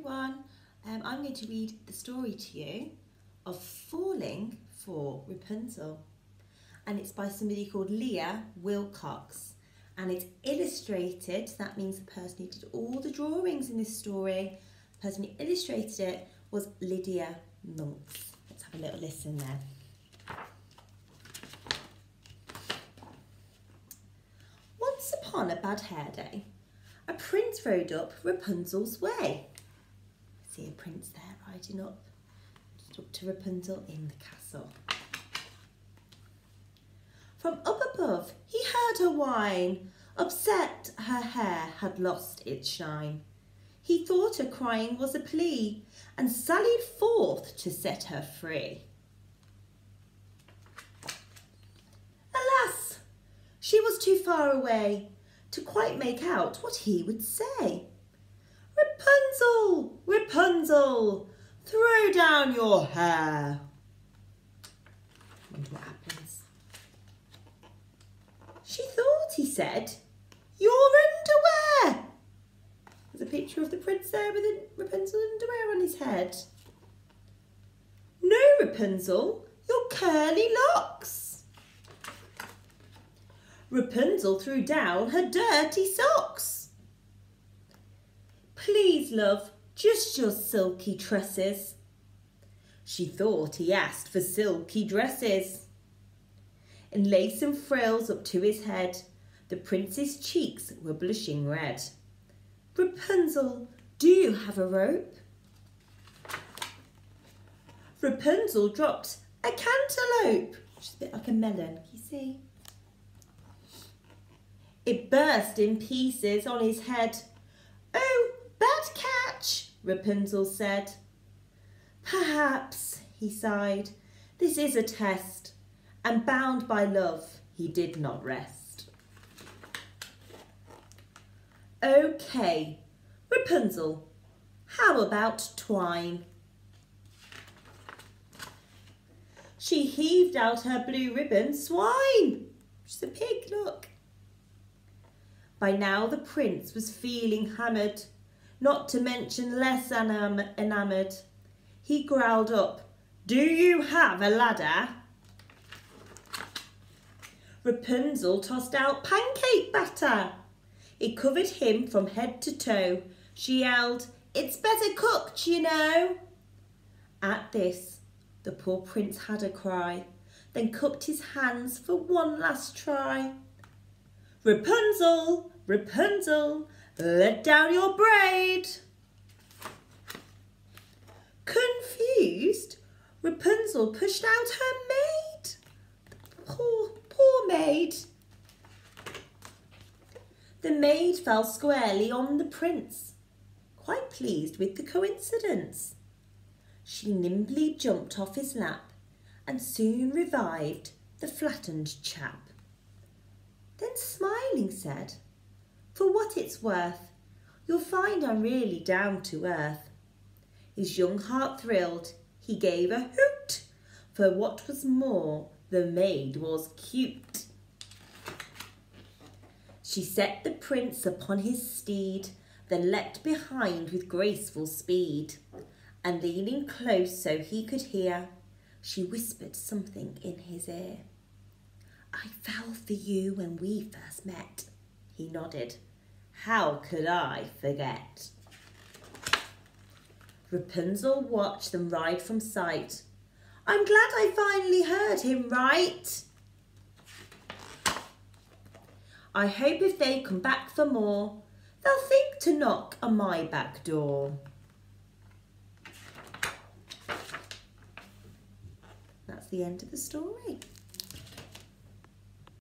everyone. I'm going to read the story to you of Falling for Rapunzel, and it's by somebody called Leah Wilcox, and it's illustrated. That means the person who did all the drawings in this story, the person who illustrated it, was Lydia Monks. Let's have a little listen then. Once upon a bad hair day, a prince rode up Rapunzel's way. See a prince there riding up to Rapunzel in the castle. From up above he heard her whine, upset her hair had lost its shine. He thought her crying was a plea, and sallied forth to set her free. Alas, she was too far away to quite make out what he would say. Rapunzel, Rapunzel, throw down your hair. Wonder what happens. She thought he said, your underwear. There's a picture of the prince there with a Rapunzel underwear on his head. No, Rapunzel, your curly locks. Rapunzel threw down her dirty socks. Please, love, just your silky tresses. She thought he asked for silky dresses. In lace and frills up to his head, the prince's cheeks were blushing red. Rapunzel, do you have a rope? Rapunzel dropped a cantaloupe, which is a bit like a melon, you see. It burst in pieces on his head. Oh, bad catch, Rapunzel said. Perhaps, he sighed, this is a test, and bound by love, he did not rest. Okay, Rapunzel, how about twine? She heaved out her blue ribbon. Swine! She's a pig, look. By now the prince was feeling hammered, not to mention less enamoured. He growled up, do you have a ladder? Rapunzel tossed out pancake batter. It covered him from head to toe. She yelled, it's better cooked, you know. At this, the poor prince had a cry, then cupped his hands for one last try. Rapunzel, Rapunzel, let down your braid. Confused, Rapunzel pushed out her maid. Poor maid. The maid fell squarely on the prince, quite pleased with the coincidence. She nimbly jumped off his lap and soon revived the flattened chap. Then smiling said, for what it's worth, you'll find I'm really down to earth. His young heart thrilled, he gave a hoot, for what was more, the maid was cute. She set the prince upon his steed, then leapt behind with graceful speed, and leaning close so he could hear, she whispered something in his ear. I fell for you when we first met. He nodded. How could I forget? Rapunzel watched them ride from sight. I'm glad I finally heard him right. I hope if they come back for more, they'll think to knock on my back door. That's the end of the story.